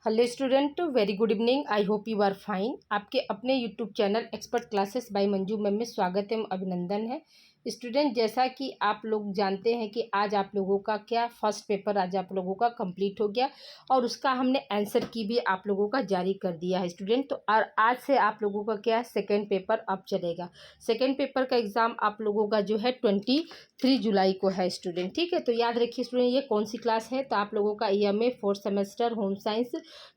Hello student, very good evening. I hope you are fine. आपके अपने YouTube channel expert classes by Manju ma'am में स्वागत एवं अभिनंदन है। स्टूडेंट, जैसा कि आप लोग जानते हैं कि आज आप लोगों का क्या फर्स्ट पेपर आज आप लोगों का कंप्लीट हो गया और उसका हमने आंसर की भी आप लोगों का जारी कर दिया है स्टूडेंट। तो और आज से आप लोगों का क्या सेकेंड पेपर अब चलेगा। सेकेंड पेपर का एग्ज़ाम आप लोगों का जो है 23 जुलाई को है स्टूडेंट। ठीक है, तो याद रखिए स्टूडेंट, ये कौन सी क्लास है। तो आप लोगों का EMA fourth semester home science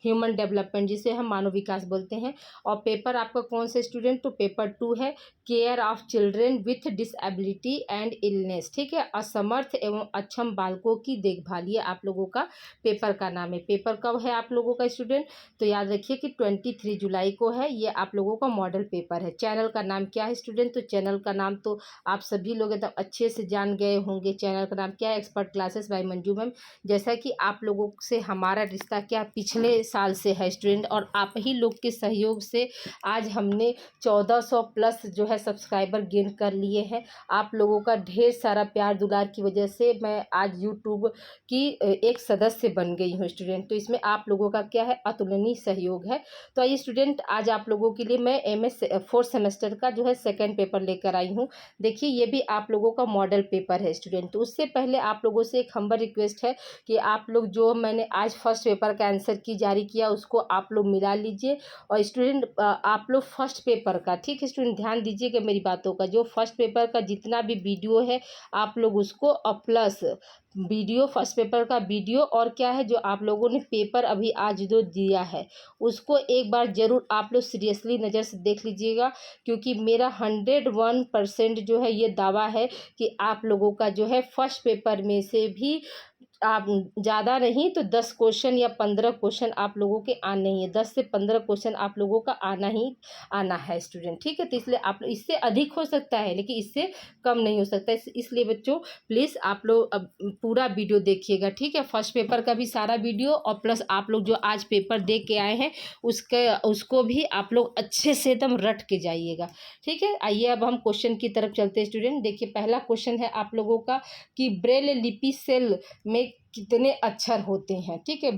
human development, जिसे हम मानव विकास बोलते हैं। और पेपर आपका कौन से स्टूडेंट, तो पेपर 2 है, care of children with disability and illness. ठीक है, असमर्थ एवं अक्षम बालकों की देखभाल, ये आप लोगों का पेपर का नाम है। पेपर कब है आप लोगों का स्टूडेंट, तो याद रखिए कि 23 जुलाई को है। ये आप लोगों का मॉडल पेपर है। चैनल का नाम क्या है स्टूडेंट, तो चैनल का नाम तो आप सभी लोग एकदम अच्छे से जान गए होंगे। चैनल का नाम क्या है, expert classes by Manju ma'am. जैसा कि आप लोगों से हमारा रिश्ता क्या पिछले साल से है स्टूडेंट, और आप ही लोग के सहयोग से आज हमने 1400 प्लस जो है सब्सक्राइबर गेन कर लिए हैं। आप लोगों का ढेर सारा प्यार दुलार की वजह से मैं आज यूट्यूब की एक सदस्य बन गई हूँ स्टूडेंट। तो इसमें आप लोगों का क्या है, अतुलनीय सहयोग है। तो आइए स्टूडेंट, आज आप लोगों के लिए मैं MA फोर्थ सेमेस्टर का जो है सेकेंड पेपर लेकर आई हूँ। देखिए, ये भी आप लोगों का मॉडल पेपर है स्टूडेंट। तो उससे पहले आप लोगों से एक हम्बल रिक्वेस्ट है कि आप लोग जो मैंने आज फर्स्ट पेपर का आंसर की जारी किया उसको आप लोग मिला लीजिए। और स्टूडेंट, आप लोग फर्स्ट पेपर का, ठीक है स्टूडेंट, ध्यान दीजिएगा मेरी बातों का। जो फर्स्ट पेपर का जितना भी वीडियो है आप लोग उसको, और प्लस वीडियो फर्स्ट पेपर का वीडियो, और क्या है जो आप लोगों ने पेपर अभी आज जो दिया है उसको एक बार ज़रूर आप लोग सीरियसली नज़र से देख लीजिएगा। क्योंकि मेरा 101% जो है ये दावा है कि आप लोगों का जो है फर्स्ट पेपर में से भी आप ज़्यादा नहीं तो 10 क्वेश्चन या 15 क्वेश्चन आप लोगों के आने ही है। 10 से 15 क्वेश्चन आप लोगों का आना ही आना है स्टूडेंट। ठीक है, तो इसलिए आप इससे अधिक हो सकता है लेकिन इससे कम नहीं हो सकता। इसलिए बच्चों प्लीज़ आप लोग अब पूरा वीडियो देखिएगा। ठीक है, फर्स्ट पेपर का भी सारा वीडियो, और प्लस आप लोग जो आज पेपर दे के आए हैं उसको भी आप लोग अच्छे से एकदम रट के जाइएगा। ठीक है, आइए अब हम क्वेश्चन की तरफ चलते हैं स्टूडेंट। देखिए, पहला क्वेश्चन है आप लोगों का कि ब्रेल लिपि सेल में कितने अक्षर होते हैं। ठीक है,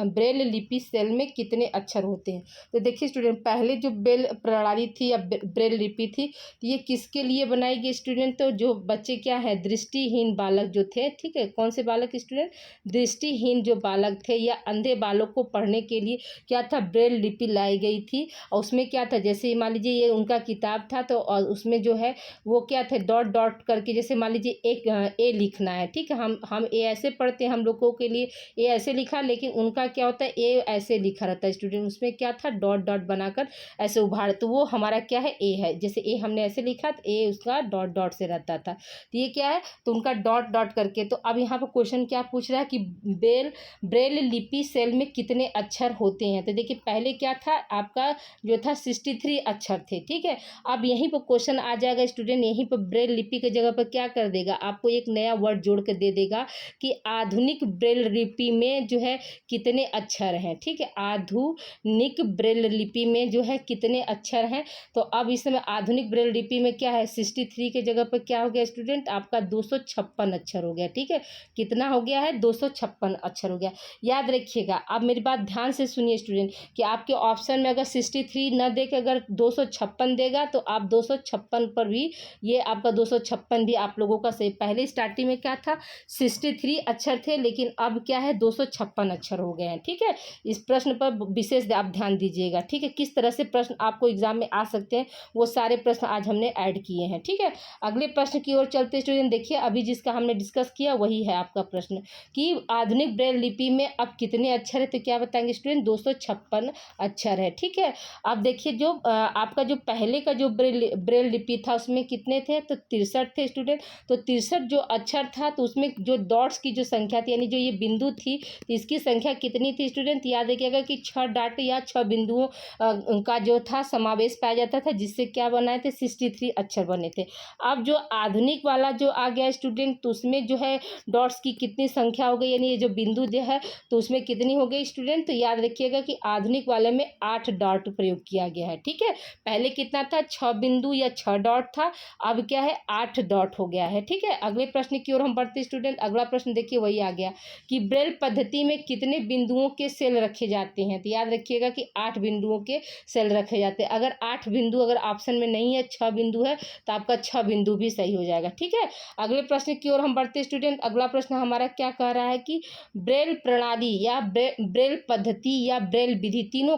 ब्रेल लिपि सेल में कितने अक्षर होते हैं। तो देखिए स्टूडेंट, पहले जो ब्रेल प्रणाली थी या ब्रेल लिपि थी, तो ये किसके लिए बनाई गई स्टूडेंट, तो जो बच्चे क्या है, दृष्टिहीन बालक जो थे। ठीक है, कौन से बालक स्टूडेंट, दृष्टिहीन जो बालक थे या अंधे बालक को पढ़ने के लिए क्या था, ब्रेल लिपि लाई गई थी। और उसमें क्या था, जैसे मान लीजिए ये उनका किताब था, तो और उसमें जो है वो क्या थे, डॉट डॉट करके, जैसे मान लीजिए एक ए लिखना है। ठीक है, हम ए ऐसे पढ़ते हैं, हम लोगों के लिए ए ऐसे लिखा, लेकिन उनका क्या होता है, ए ऐसे लिखा रहता है स्टूडेंट। उसमें क्या था, डॉट डॉट बनाकर ऐसे उभार, तो वो हमारा क्या है, ए है। जैसे ए हमने ऐसे लिखा तो ए उसका डॉट डॉट से रहता था। तो ये क्या है, तो उनका डॉट डॉट करके। तो अब यहाँ पर क्वेश्चन क्या पूछ रहा है कि ब्रेल लिपि सेल में कितने अक्षर होते हैं। तो देखिए, पहले क्या था आपका जो था 63 अक्षर थे। ठीक है, अब यहीं पर क्वेश्चन आ जाएगा स्टूडेंट, यहीं पर ब्रेल लिपि के जगह पर क्या कर देगा, आपको एक नया वर्ड जोड़ कर दे देगा कि आधुनिक ब्रेल लिपि में जो है कितने अक्षर हैं। ठीक है, आधुनिक ब्रेल लिपि में जो है कितने अक्षर हैं। तो अब इस समय आधुनिक ब्रेल लिपि में क्या है, 63 के जगह पर क्या हो गया स्टूडेंट, आपका 256 अक्षर हो गया। ठीक है, कितना हो गया है, 256 अक्षर हो गया। याद रखिएगा, अब मेरी बात ध्यान से सुनिए स्टूडेंट, कि आपके ऑप्शन में अगर 63 न दे के अगर 256 देगा तो आप 256 पर भी, ये आपका 256 भी आप लोगों का सही। पहले स्टार्टिंग में क्या था, 63 अक्षर थे, लेकिन अब क्या है, 256 अक्षर हो गए हैं। ठीक है, इस प्रश्न पर विशेष आप ध्यान दीजिएगा। ठीक है, किस तरह से प्रश्न आपको एग्जाम में आ सकते हैं वो सारे प्रश्न आज हमने ऐड किए हैं। ठीक है, अगले प्रश्न की ओर चलते स्टूडेंट। देखिए, अभी जिसका हमने डिस्कस किया वही है आपका प्रश्न कि आधुनिक ब्रेल लिपि में अब कितने अक्षर है। तो क्या बताएंगे स्टूडेंट, 256 अक्षर है। ठीक है, अब देखिए, जो आपका जो पहले का जो ब्रेल लिपि था उसमें कितने थे, तो 63 थे स्टूडेंट। तो 63 जो अक्षर था, तो उसमें जो डॉट्स की जो संख्या थी, यानी जो ये बिंदु थी, तो इसकी संख्या कितनी थी स्टूडेंट, याद रखिएगा कि 6 डॉट या 6 बिंदुओं का जो था समावेश पाया जाता था, जिससे क्या बनाए थे, 63 अक्षर बने थे। अब जो आधुनिक वाला जो आ गया स्टूडेंट, तो उसमें जो है डॉट्स की कितनी संख्या हो गई, यानी ये जो बिंदु जो है तो उसमें कितनी हो गई स्टूडेंट, तो याद रखिएगा कि आधुनिक वाले में 8 डॉट प्रयोग किया गया है। ठीक है, पहले कितना था, 6 बिंदु या 6 डॉट था, अब क्या है, 8 डॉट हो गया है। ठीक है, अगले प्रश्न की ओर हम बढ़ते स्टूडेंट। अगला प्रश्न देखिए वही आ गया कि ब्रेल पद्धति में कितने बिंदुओं के सेल रखे जाते हैं। तो याद रखिएगा कि 8 बिंदुओं के सेल रखे जाते हैं। अगर 8 बिंदु अगर ऑप्शन में नहीं है, 6 बिंदु है, तो आपका 6 बिंदु भी सही हो जाएगा। ठीक है, अगले प्रश्न की ओर हम बढ़ते स्टूडेंट। अगला प्रश्न हमारा क्या कह रहा है कि ब्रेल प्रणाली या ब्रेल पद्धति या ब्रेल विधि, तीनों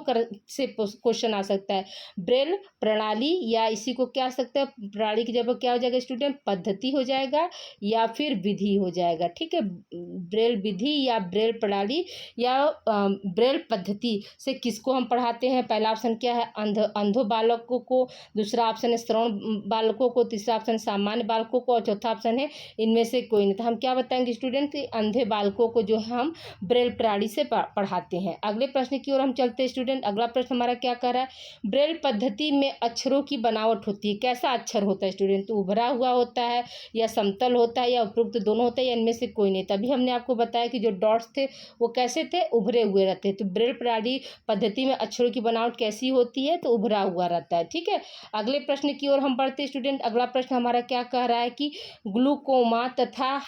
से क्वेश्चन आ सकता है। ब्रेल प्रणाली या इसी को क्या आ सकता है, प्रणाली की जगह क्या हो जाएगा स्टूडेंट, पद्धति हो जाएगा या फिर विधि हो जाएगा। ठीक है, ब्रेल विधि या ब्रेल प्रणाली या ब्रेल पद्धति से किसको हम पढ़ाते हैं। पहला ऑप्शन क्या है, अंधों बालकों को, दूसरा ऑप्शन है श्रवण बालकों को, तीसरा ऑप्शन सामान्य बालकों को, और चौथा ऑप्शन है इनमें से कोई नहीं। तो हम क्या बताएंगे स्टूडेंट कि अंधे बालकों को जो है हम ब्रेल प्रणाली से पढ़ाते हैं। अगले प्रश्न की ओर हम चलते हैं स्टूडेंट। अगला प्रश्न हमारा क्या कह रहा है, ब्रेल पद्धति में अक्षरों की बनावट होती है, कैसा अक्षर होता है स्टूडेंट, तो उभरा हुआ होता है या समतल होता है या उपयुक्त दोनों होता है या इनमें से कोई नहीं। तभी हमने आपको बताया कि जो डॉट्स थे वो कैसे थे, उभरे हुए रहते हैं। तो ब्रेल प्रणाली पद्धति में अक्षरों की बनावट कैसी होती है, तो उभरा हुआ रहता है। ठीक है, अगले प्रश्न की ओर हम बढ़ते स्टूडेंट। अगला प्रश्न हमारा क्या कह रहा है कि ग्लूकोमा तथा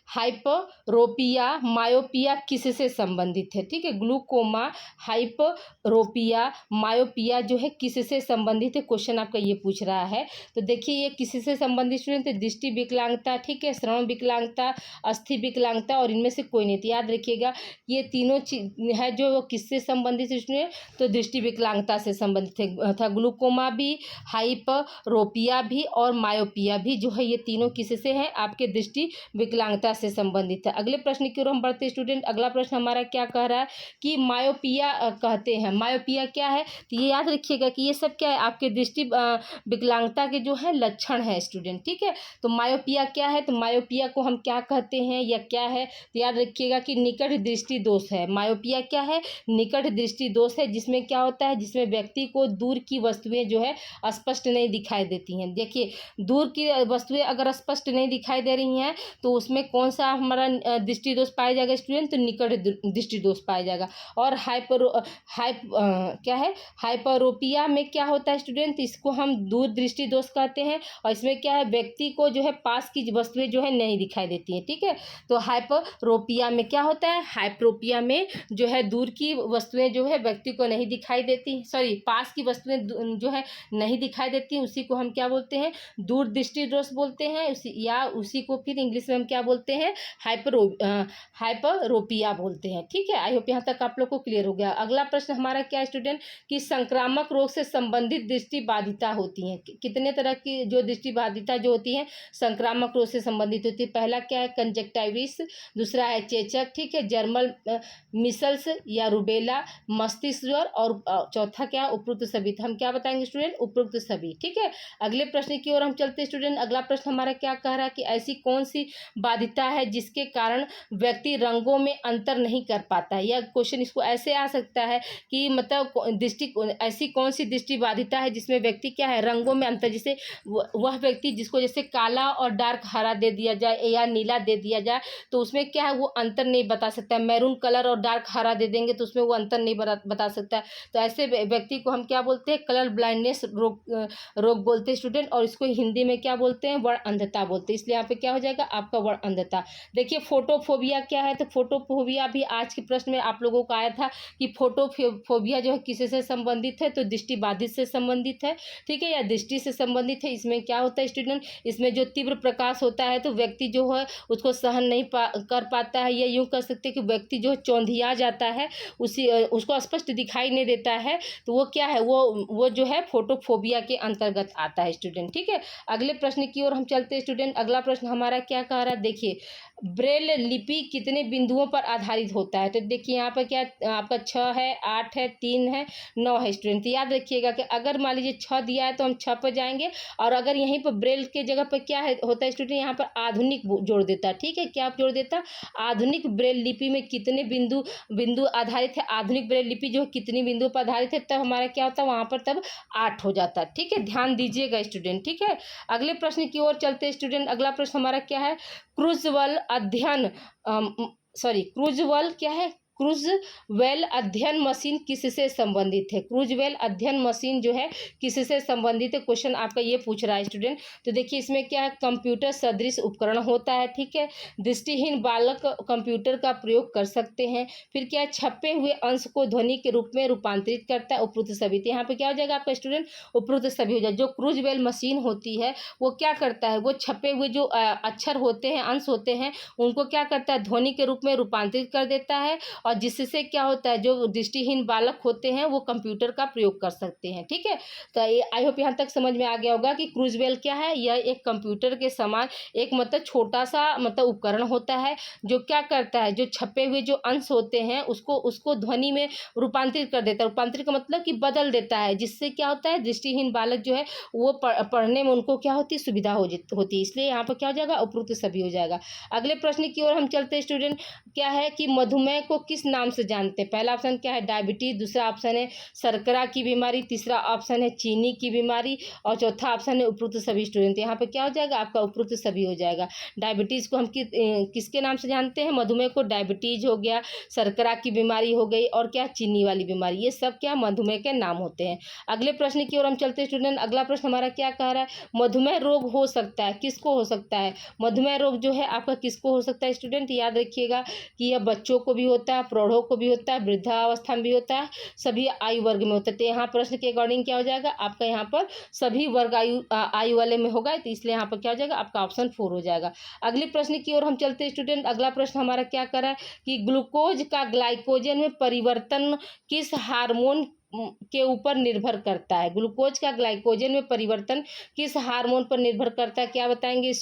हाइपरोपिया मायोपिया किससे संबंधित है। ठीक है, ग्लूकोमा हाइपरोपिया मायोपिया जो है किससे संबंधित है, क्वेश्चन आपका ये पूछ रहा है। तो देखिए ये किससे संबंधित स्टूडेंट है, दृष्टि विकलांगता, ठीक है, श्रवण विकलांगता, अस्थि विकलांगता और इनमें से कोई नहीं। तो याद रखिएगा ये तीनों चीज है जो वो किससे संबंधित है स्टूडेंट, तो दृष्टि विकलांगता से संबंधित था। ग्लूकोमा भी, हाइपरोपिया भी और मायोपिया भी जो है ये तीनों किससे हैं, आपके दृष्टि विकलांगता से संबंधित है। अगले प्रश्न की ओर हम बढ़ते स्टूडेंट। अगला प्रश्न हमारा क्या कह रहा है कि मायोपिया कहते हैं, मायोपिया क्या है, तो ये याद रखिएगा कि ये सब क्या है, आपके दृष्टि विकलांगता के जो है लक्षण है स्टूडेंट। ठीक है, तो मायोपिया क्या है, तो मायोपिया को हम क्या कहते हैं या क्या है, तो याद रखिएगा कि निकट दृष्टि दोष है। मायोपिया क्या है, निकट दृष्टि दोष है, जिसमें क्या होता है, जिसमें व्यक्ति को दूर की वस्तुएं जो है स्पष्ट नहीं दिखाई देती हैं। देखिए दूर की वस्तुएं अगर स्पष्ट नहीं दिखाई दे रही हैं तो उसमें कौन सा हमारा दृष्टि दोष पाया जाएगा स्टूडेंट, तो निकट दृष्टि दोष पाया जाएगा। और क्या है, हाइपरोपिया में क्या होता है स्टूडेंट, इसको हम दूर दृष्टि दोष कहते हैं। और इसमें क्या है, व्यक्ति को जो है पास की वस्तुएं जो है नहीं दिखाई देती हैं। ठीक है, तो हाइपरोपिया में क्या होता है, हाइपरोपिया में जो है दूर की वस्तुएं जो है व्यक्ति को नहीं दिखाई देती, पास की वस्तुएं जो है नहीं दिखाई देती, उसी को हम क्या बोलते हैं, दूर दृष्टि दोष बोलते हैं। उसी को फिर इंग्लिश में हम क्या बोलते हैं, हाइपरोपिया बोलते हैं। ठीक है, आई होप यहाँ तक आप लोग को क्लियर हो गया। अगला प्रश्न हमारा क्या है स्टूडेंट कि संक्रामक रोग से संबंधित दृष्टि बाधिता होती है, कितने तरह की जो दृष्टि बाधिता जो होती है संक्रामक रोग से संबंधित होती है। पहला क्या है, कंजक्टाइविस, दूसरा है चेचक, ठीक है, जर्मल मिसल्स या रुबेला, मस्तिष्क ज्वर, और चौथा क्या, उपरोक्त सभी। तो हम क्या बताएंगे स्टूडेंट, उपरोक्त सभी। ठीक है, अगले प्रश्न की ओर हम चलते हैं स्टूडेंट। अगला प्रश्न हमारा क्या कह रहा है कि ऐसी कौन सी बाधिता है जिसके कारण व्यक्ति रंगों में अंतर नहीं कर पाता है। या क्वेश्चन इसको ऐसे आ सकता है कि मतलब ऐसी कौन सी दृष्टि बाधिता है जिसमें व्यक्ति क्या है, रंगों में अंतर, जैसे वह व्यक्ति जिसको जैसे काला और डार्क हरा दे दिया जाए या नीला दे दिया जाए तो उसमें क्या है, वो अंतर नहीं बता सकता है। मैरून कलर और डार्क हरा दे देंगे तो उसमें वो अंतर नहीं बता सकता है। तो ऐसे व्यक्ति को हम क्या बोलते हैं, कलर ब्लाइंडनेस रोग बोलते हैं स्टूडेंट। और इसको हिंदी में क्या बोलते हैं, वर्ण अंधता बोलते हैं। इसलिए यहाँ पे क्या हो जाएगा आपका वर्ण अंधता। देखिए फोटोफोबिया क्या है, तो फोटोफोबिया भी आज के प्रश्न में आप लोगों को आया था कि फोटोफोबिया जो है किससे संबंधित है, तो दृष्टि बाधित से संबंधित है। ठीक है, या दृष्टि से संबंधित है। इसमें क्या होता है स्टूडेंट, इसमें जो तीव्र प्रकाश होता है तो व्यक्ति जो है उसको सहन नहीं कर पाता है, या यूँ कह सकते हैं कि व्यक्ति जो चौंधिया जाता है, उसको स्पष्ट दिखाई नहीं देता है, तो वो क्या है, वो जो है फोटोफोबिया के अंतर्गत आता है स्टूडेंट। ठीक है, अगले प्रश्न की ओर हम चलते हैं स्टूडेंट। अगला प्रश्न हमारा क्या कह रहा है, देखिए ब्रेल लिपि कितने बिंदुओं पर आधारित होता है। तो देखिए यहाँ पर क्या आपका 6 है, 8 है, 3 है, 9 है स्टूडेंट। तो याद रखिएगा कि अगर मान लीजिए 6 दिया है तो हम 6 पर जाएंगे, और अगर यहीं पर ब्रेल के जगह पर क्या है होता है स्टूडेंट, यहाँ पर आधुनिक जोड़ देता है। ठीक है, क्या जोड़ देता, आधुनिक ब्रेल लिपि में कितने बिंदु आधारित है, आधुनिक ब्रेल लिपि जो कितनी बिंदु पर आधारित है, तब हमारा क्या होता है वहाँ पर तब 8 हो जाता है। ठीक है, ध्यान दीजिएगा स्टूडेंट। ठीक है, अगले प्रश्न की ओर चलते हैं स्टूडेंट। अगला प्रश्न हमारा क्या है, क्रूजवल अध्ययन क्रूजवल क्या है, क्रूजवेल अध्ययन मशीन किससे संबंधित है? क्रूजवेल अध्ययन मशीन जो है किससे संबंधित है? क्वेश्चन आपका ये पूछ रहा है स्टूडेंट। तो देखिए इसमें क्या है, कंप्यूटर सदृश उपकरण होता है, ठीक है। दृष्टिहीन बालक कंप्यूटर का प्रयोग कर सकते हैं। फिर क्या है, छपे हुए अंश को ध्वनि के रूप में रूपांतरित करता है, उपरोक्त सभी। तो यहाँ पे क्या हो जाएगा आपका स्टूडेंट, उपरोक्त सभी हो जाएगा। जो क्रूजवेल मशीन होती है वो क्या करता है, वो छपे हुए जो अक्षर होते हैं, अंश होते हैं, उनको क्या करता है, ध्वनि के रूप में रूपांतरित कर देता है, और जिससे क्या होता है, जो दृष्टिहीन बालक होते हैं वो कंप्यूटर का प्रयोग कर सकते हैं, ठीक है। तो ये आई होप यहाँ तक समझ में आ गया होगा कि क्रूजवेल क्या है। यह एक कंप्यूटर के समान एक मतलब छोटा सा मतलब उपकरण होता है, जो क्या करता है, जो छपे हुए जो अंश होते हैं उसको ध्वनि में रूपांतरित कर देता है। रूपांतरित का मतलब कि बदल देता है, जिससे क्या होता है, दृष्टिहीन बालक जो है वो पढ़ने में उनको क्या होती है, सुविधा होती है। इसलिए यहाँ पर क्या हो जाएगा, उपरोक्त सभी हो जाएगा। अगले प्रश्न की ओर हम चलते हैं स्टूडेंट। क्या है कि मधुमेह को किस नाम से जानते हैं? पहला ऑप्शन क्या है, डायबिटीज। दूसरा ऑप्शन है शर्करा की बीमारी। तीसरा ऑप्शन है चीनी की बीमारी। और चौथा ऑप्शन है उपरोक्त सभी। स्टूडेंट यहाँ पे क्या हो जाएगा आपका, उपरोक्त सभी हो जाएगा। डायबिटीज को हम किसके नाम से जानते हैं? मधुमेह को डायबिटीज हो गया, शर्करा की बीमारी हो गई, और क्या, चीनी वाली बीमारी। ये सब क्या मधुमेह के नाम होते हैं। अगले प्रश्न की ओर हम चलते हैं स्टूडेंट। अगला प्रश्न हमारा क्या कह रहा है, मधुमेह रोग हो सकता है, किसको हो सकता है? मधुमेह रोग जो है आपका किसको हो सकता है स्टूडेंट? याद रखिएगा कि यह बच्चों को भी होता है, प्रौढ़ों को भी होता है, वृद्धावस्था में भी होता है, सभी आयु वर्ग में होता है। तो यहाँ प्रश्न के अकॉर्डिंग क्या हो जाएगा आपका, यहाँ पर सभी वर्ग आयु वाले में होगा, तो इसलिए यहाँ पर क्या हो जाएगा आपका ऑप्शन 4 हो जाएगा। अगले प्रश्न की ओर हम चलते हैं स्टूडेंट। अगला प्रश्न हमारा क्या कर रहा है कि ग्लूकोज का ग्लाइकोजन में परिवर्तन किस हार्मोन के ऊपर निर्भर करता है? ग्लूकोज का ग्लाइकोजन में परिवर्तन किस हार्मोन पर निर्भर करता है? क्या बताएंगे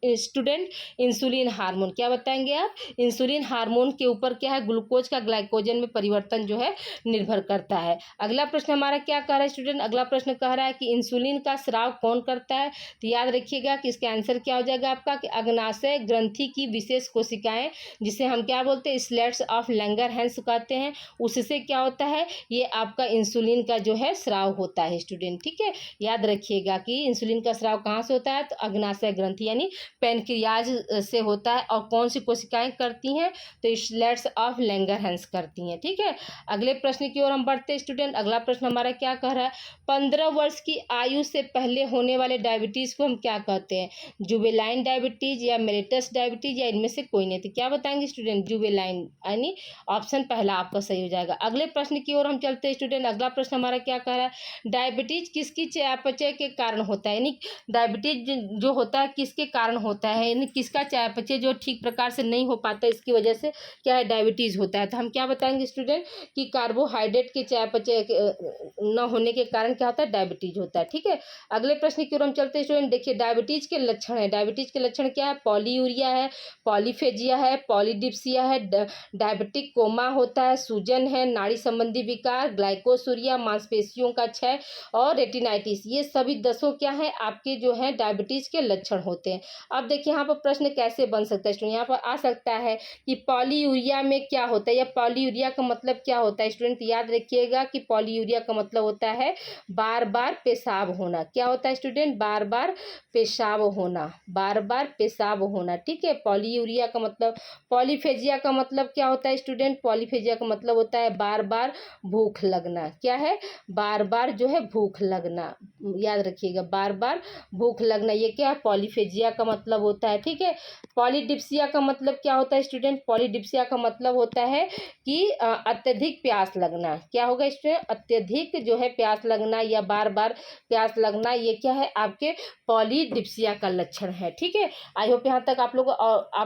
स्टूडेंट? Insulin hormone. क्या बताएंगे आप? इंसुलिन हार्मोन के ऊपर क्या है, ग्लूकोज का ग्लाइकोजन में परिवर्तन जो है निर्भर करता है। अगला प्रश्न हमारा क्या कह रहा है स्टूडेंट? अगला प्रश्न कह रहा है कि इंसुलिन का स्राव कौन करता है? तो याद रखिएगा कि इसका आंसर क्या हो जाएगा आपका, कि अग्नाशय ग्रंथि की विशेष कोशिकाएं, जिसे हम क्या बोलते हैं, स्लेट्स ऑफ लैंगरहैंस कहते हैं, उससे क्या होता है, ये आपका इंसुलिन का जो है स्राव होता है स्टूडेंट, ठीक है। याद रखिएगा कि इंसुलिन का स्राव कहाँ से होता है, तो अग्नाशय ग्रंथि यानी पैनक्रियाज से होता है। और कौन सी कोशिकाएं करती हैं, तो स्लेट्स ऑफ लैंगरहैंस करती हैं, ठीक है। अगले प्रश्न की ओर हम बढ़ते हैं स्टूडेंट। अगला प्रश्न हमारा क्या कह रहा है, 15 वर्ष की आयु से पहले होने वाले डायबिटीज को हम क्या कहते हैं? जुवेनाइल डायबिटीज या मेलिटस डायबिटीज या इनमें से कोई नहीं? तो क्या बताएंगे स्टूडेंट? जुवेनाइल, यानी ऑप्शन पहला आपका सही हो जाएगा। अगले प्रश्न की ओर हम चलते हैं स्टूडेंट। अगला प्रश्न हमारा क्या कह रहा है, डायबिटीज किसकी चयापचय के कारण होता है? यानी डायबिटीज जो होता है किसके कारण होता है, यानी किसका चयापचय जो ठीक प्रकार से नहीं हो पाता, इसकी वजह से क्या है, डायबिटीज होता है। तो हम क्या बताएंगे स्टूडेंट, कि कार्बोहाइड्रेट के चयापचय न होने के कारण क्या होता है, डायबिटीज होता है, ठीक है। अगले प्रश्न की ओर हम चलते हैं स्टूडेंट। देखिए डायबिटीज के लक्षण है, डायबिटीज के लक्षण क्या है, पॉलीयूरिया है, पॉलीफेजिया है, पॉलीडिप्सिया है, डायबिटिक कोमा होता है, सूजन है, नाड़ी संबंधी विकार, ग्लाइकोसूरिया, मांसपेशियों का क्षय और रेटिनाइटिस। ये सभी 10 क्या है आपके जो है डायबिटीज के लक्षण होते हैं। अब देखिए यहाँ पर प्रश्न कैसे बन सकता है स्टूडेंट, यहाँ पर आ सकता है कि पॉलीयूरिया में क्या होता है, या पॉलीयूरिया का मतलब क्या होता है स्टूडेंट? याद रखिएगा कि पॉलीयूरिया का मतलब होता है बार बार पेशाब होना। क्या होता है स्टूडेंट? बार बार पेशाब होना, बार बार पेशाब होना, ठीक है। पॉलीयूरिया का मतलब, पॉलीफेजिया का मतलब क्या होता है स्टूडेंट? पॉलीफेजिया का मतलब होता है बार बार भूख लगना। क्या है? बार बार जो है भूख लगना, याद रखिएगा, बार बार भूख लगना, ये क्या है, पॉलीफेजिया का मतलब होता है, ठीक है। पॉलीडिप्सिया का मतलब क्या होता है स्टूडेंट? पॉलीडिप्सिया का मतलब होता है कि अत्यधिक प्यास लगना। क्या होगा स्टूडेंट? अत्यधिक जो है प्यास लगना या बार बार प्यास लगना, ये क्या है आपके पॉलीडिप्सिया का लक्षण है, ठीक है। आई होप यहाँ तक आप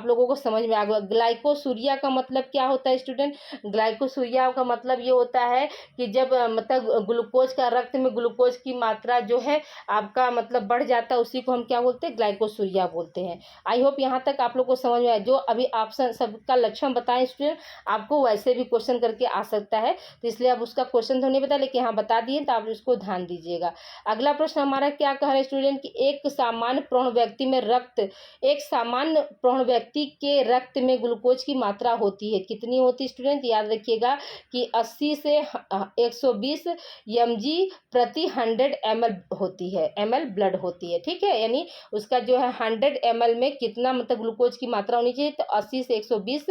लोगों को समझ में आ गया। ग्लाइकोसूरिया का मतलब क्या होता है स्टूडेंट? ग्लाइकोसूरिया का मतलब ये होता है कि जब मतलब ग्लूकोज का, रक्त में ग्लूकोज की मात्रा जो है आपका मतलब बढ़ जाता है, उसी को हम क्या बोलते हैं, ग्लाइकोसूरिया बोलते हैं। आई होप यहाँ तक आप लोग को समझ में आया। जो अभी ऑप्शन सबका लक्षण बताएं स्टूडेंट, आपको वैसे भी क्वेश्चन करके आ सकता है, तो इसलिए अब उसका क्वेश्चन तो नहीं बता, लेकिन यहाँ बता दिए, तो आप इसको ध्यान दीजिएगा। अगला प्रश्न हमारा क्या कह रहा है स्टूडेंट, कि एक सामान्य प्रौढ़ व्यक्ति में एक सामान्य प्रौढ़ व्यक्ति के रक्त में ग्लूकोज की मात्रा होती है, कितनी होती है स्टूडेंट? याद रखिएगा कि 80 से 120 mg प्रति 100 ml होती है, ml ब्लड होती है, ठीक है। यानी उसका जो है 100 ml में कितना मतलब ग्लूकोज की मात्रा होनी चाहिए, तो 80 से 120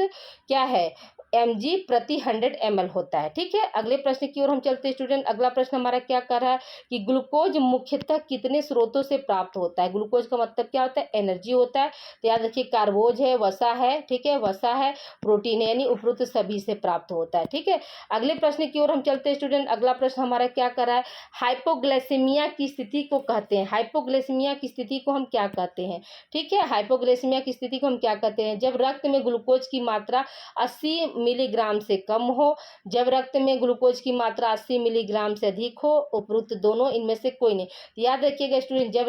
क्या है, mg प्रति 100 ml होता है। ठीक है, अगले प्रश्न की ओर हम चलते हैं स्टूडेंट। अगला प्रश्न हमारा क्या कर रहा है कि ग्लूकोज मुख्यतः कितने स्रोतों से प्राप्त होता है। ग्लूकोज का मतलब क्या होता है, एनर्जी होता है। तो याद रखिए, कार्बोज है, वसा है, ठीक है, वसा है, प्रोटीन है, यानी उपरोक्त सभी से प्राप्त होता है। ठीक है, अगले प्रश्न की ओर हम चलते हैं स्टूडेंट। अगला प्रश्न हमारा क्या कर रहा है, हाइपोग्लाइसेमिया की स्थिति को कहते हैं। हाइपोग्लाइसेमिया की स्थिति को हम क्या कहते हैं। ठीक है, हाइपोग्लाइसेमिया की स्थिति को हम क्या कहते हैं, जब रक्त में ग्लूकोज की मात्रा 80 मिलीग्राम से कम हो, जब रक्त में ग्लूकोज की मात्रा 80 मिलीग्राम से अधिक हो, उपरोक्त दोनों इनमें से कोई नहीं। तो याद रखिएगा स्टूडेंट, जब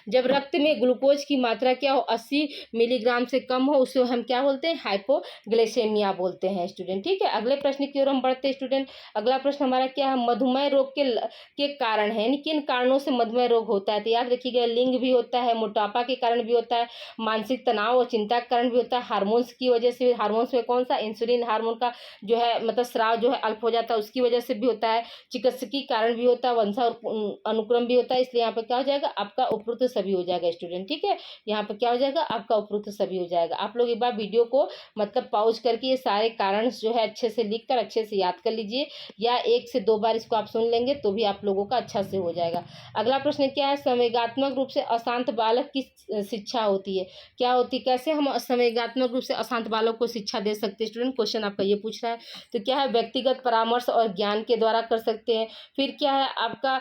जब रक्त में ग्लूकोज की मात्रा क्या हो, 80 मिलीग्राम से कम हो, उसे हम क्या बोलते हैं, हाइपोग्लाइसेमिया बोलते हैं स्टूडेंट। ठीक है, अगले प्रश्न की ओर हम बढ़ते हैं स्टूडेंट। अगला प्रश्न हमारा क्या है, मधुमेह रोग के कारण है, यानी किन कारणों से मधुमेह रोग होता है। तो याद रखिएगा, लिंग भी होता है, मोटापा के कारण भी होता है, मानसिक तनाव और चिंता के कारण भी होता है, हार्मोन्स की वजह से। हार्मोन्स में कौन सा, इंसुलिन हार्मोन का जो है मतलब स्राव जो है अल्प हो जाता है, उसकी वजह से भी होता है, चिकित्सकीय कारण भी होता है, वंशा अनुक्रम भी होता है। इसलिए यहाँ पे क्या हो जाएगा, आपका उपरोक्त सभी हो जाएगा स्टूडेंट। ठीक है, यहाँ पे क्या हो जाएगा, आपका उपरोक्त सभी हो जाएगा। आप लोग एक बार वीडियो को मतलब पॉज करके ये सारे कारण जो है अच्छे से लिख कर अच्छे से याद कर लीजिए, या 1 से 2 बार इसको आप सुन लेंगे तो भी आप लोगों का अच्छा से हो जाएगा। अगला प्रश्न क्या है, संवेगात्मक रूप से अशांत बालक की शिक्षा होती है, क्या होती है, कैसे हम संवेगात्मक रूप से अशांत बालक को शिक्षा दे सकते हैं स्टूडेंट, क्वेश्चन आपका ये पूछ रहा है। तो क्या है, व्यक्तिगत परामर्श और ज्ञान के द्वारा कर सकते हैं। फिर क्या है आपका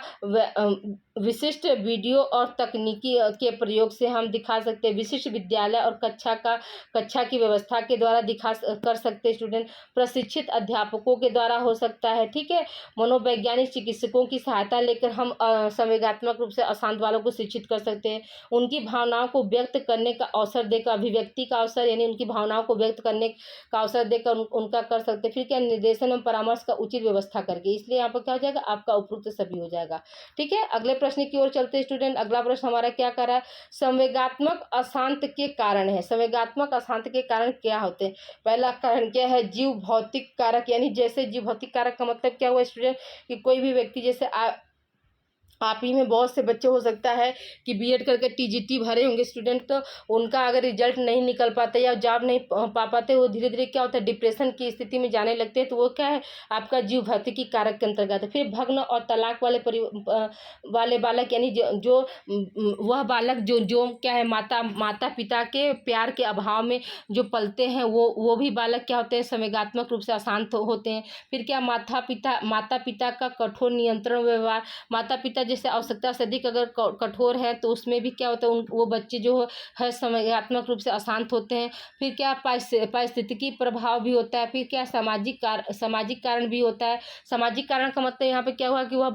विशिष्ट वीडियो और तकनीकी के प्रयोग से हम दिखा सकते हैं। विशिष्ट विद्यालय और कक्षा की व्यवस्था के द्वारा कर सकते हैं स्टूडेंट। प्रशिक्षित अध्यापकों के द्वारा हो सकता है। ठीक है, मनोवैज्ञानिक चिकित्सकों की सहायता लेकर हम संवेगात्मक रूप से अशांत बालकों को शिक्षित कर सकते हैं। उनकी भावनाओं को व्यक्त करने का अवसर देकर, अभिव्यक्ति का अवसर, यानी उनकी भावनाओं को व्यक्त करने का अवसर देकर उनका कर सकते हैं। फिर क्या, निर्देशन एवं परामर्श का उचित व्यवस्था करके। इसलिए यहाँ पर क्या हो जाएगा, आपका उपरोक्त सभी हो जाएगा। ठीक है, अगले प्रश्न की ओर चलते हैं स्टूडेंट। अगला प्रश्न हमारा क्या कर रहा है, संवेगात्मक अशांत के कारण है। संवेगात्मक अशांत के कारण क्या होते हैं। पहला कारण क्या है, जीव भौतिक कारक, यानी जैसे जीव भौतिक कारक का मतलब क्या हुआ स्टूडेंट, कि कोई भी व्यक्ति जैसे आप ही में बहुत से बच्चे हो सकता है कि बीएड करके टीजीटी भरे होंगे स्टूडेंट, तो उनका अगर रिजल्ट नहीं निकल पाता या जॉब नहीं पा पाते, वो धीरे धीरे क्या होता है, डिप्रेशन की स्थिति में जाने लगते हैं। तो वो क्या है, आपका जीव भौतिकी कारक के अंतर्गत है। फिर भग्न और तलाक वाले बालक, यानी जो वह बालक जो क्या है, माता पिता के प्यार के अभाव में जो पलते हैं, वो भी बालक क्या होते हैं, संवेगात्मक रूप से अशांत होते हैं। फिर क्या, माता पिता का कठोर नियंत्रण व्यवहार, माता पिता जैसे आवश्यकता से अधिक अगर कठोर है तो उसमें भी क्या होता है, वो बच्चे जो है संवेगात्मक रूप से अशांत होते हैं। फिर क्या, पारिस्थितिकी प्रभाव भी होता है। फिर क्या, सामाजिक कारण भी होता है। सामाजिक कारण का मतलब यहाँ पे क्या हुआ कि वह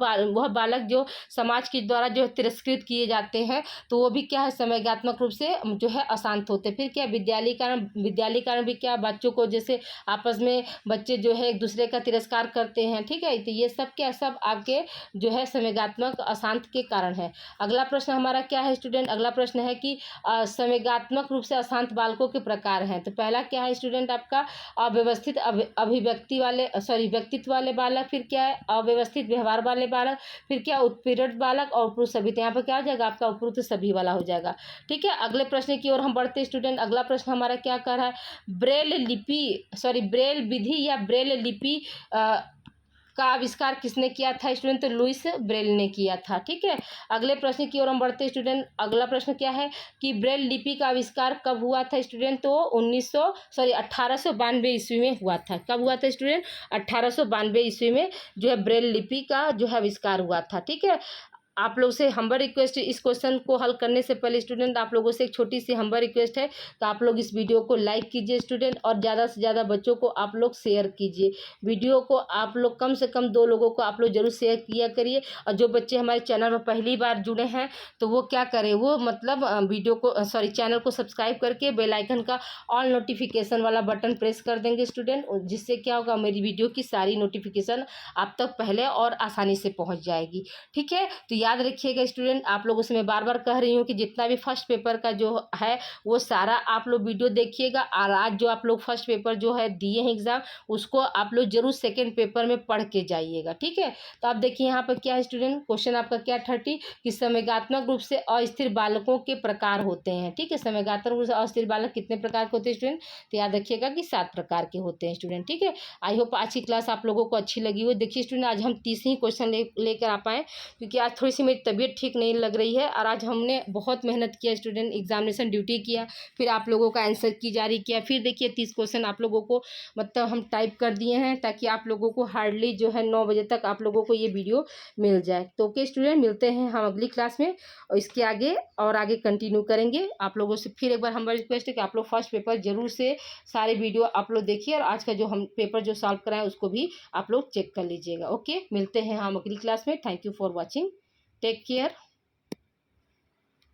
बालक जो समाज के द्वारा जो तिरस्कृत किए जाते हैं, तो वो भी क्या है, संवेगात्मक रूप से जो है अशांत होते हैं। फिर क्या, विद्यालय कारण भी क्या, बच्चों को जैसे आपस में बच्चे जो है एक दूसरे का तिरस्कार करते हैं। ठीक है, तो ये सब क्या, सब आपके जो है संवेगात्मक अशांत के कारण है। अगला प्रश्न हमारा क्या है स्टूडेंट, अगला प्रश्न है कि संवेगात्मक रूप से अशांत बालकों के प्रकार हैं। तो पहला क्या है स्टूडेंट, आपका अव्यवस्थित व्यक्तित्व वाले बालक। फिर क्या है, अव्यवस्थित व्यवहार वाले बालक। फिर क्या, उत्पीड़ित बालक और उपरोक्त सभी। तो यहाँ पर क्या हो जाएगा, आपका उपरोक्त सभी वाला हो जाएगा। ठीक है, अगले प्रश्न की ओर हम बढ़ते स्टूडेंट। अगला प्रश्न हमारा क्या कर रहा है, ब्रेल विधि या ब्रेल लिपि का आविष्कार किसने किया था स्टूडेंट, तो लुइस ब्रेल ने किया था। ठीक है, अगले प्रश्न की ओर हम बढ़ते स्टूडेंट। अगला प्रश्न क्या है कि ब्रेल लिपि का आविष्कार कब हुआ था स्टूडेंट, तो 1892 ईस्वी में हुआ था। कब हुआ था स्टूडेंट, 1892 ईस्वी में जो है ब्रेल लिपि का जो है आविष्कार हुआ था। ठीक है, आप लोग से हम्बर रिक्वेस्ट, इस क्वेश्चन को हल करने से पहले स्टूडेंट आप लोगों से एक छोटी सी हम्बर रिक्वेस्ट है, तो आप लोग इस वीडियो को लाइक कीजिए स्टूडेंट, और ज़्यादा से ज़्यादा बच्चों को आप लोग शेयर कीजिए। वीडियो को आप लोग कम से कम 2 लोगों को आप लोग जरूर शेयर किया करिए। और जो बच्चे हमारे चैनल में पहली बार जुड़े हैं तो वो क्या करें, वो मतलब चैनल को सब्सक्राइब करके बेल आइकन का ऑल नोटिफिकेशन वाला बटन प्रेस कर देंगे स्टूडेंट, जिससे क्या होगा, मेरी वीडियो की सारी नोटिफिकेशन आप तक पहले और आसानी से पहुँच जाएगी। ठीक है, तो याद रखिएगा स्टूडेंट, आप लोगों से मैं बार बार कह रही हूँ कि जितना भी फर्स्ट पेपर का जो है वो सारा आप लोग वीडियो देखिएगा, और आज जो आप लोग फर्स्ट पेपर जो है दिए हैं एग्जाम, उसको आप लोग जरूर सेकेंड पेपर में पढ़ के जाइएगा, ठीक है। तो आप देखिए यहाँ पर क्या है स्टूडेंट, क्वेश्चन आपका क्या 30 कि संवेगात्मक रूप से अस्थिर बालकों के प्रकार होते हैं, ठीक है। संवेगात्मक रूप से अस्थिर बालक कितने प्रकार के होते हैं स्टूडेंट, तो याद रखिएगा कि 7 प्रकार के होते हैं स्टूडेंट, ठीक है। आई होप आज की क्लास आप लोगों को अच्छी लगी हो। देखिए स्टूडेंट, आज हम 30 ही क्वेश्चन लेकर आ पाए, क्योंकि आज थोड़ी सी मेरी तबीयत ठीक नहीं लग रही है, और आज हमने बहुत मेहनत किया स्टूडेंट, एग्जामिनेशन ड्यूटी किया, फिर आप लोगों का आंसर की जारी किया, फिर देखिए 30 क्वेश्चन आप लोगों को मतलब हम टाइप कर दिए हैं, ताकि आप लोगों को हार्डली जो है 9 बजे तक आप लोगों को ये वीडियो मिल जाए। तो ओके स्टूडेंट, मिलते हैं हम अगली क्लास में, और इसके आगे और आगे कंटिन्यू करेंगे। आप लोगों से फिर एक बार हमारी रिक्वेस्ट है कि आप लोग फर्स्ट पेपर जरूर से सारे वीडियो आप लोग देखिए, और आज का जो हम पेपर जो सॉल्व कराएं उसको भी आप लोग चेक कर लीजिएगा। ओके, मिलते हैं हम अगली क्लास में। Thank you for watching, take care.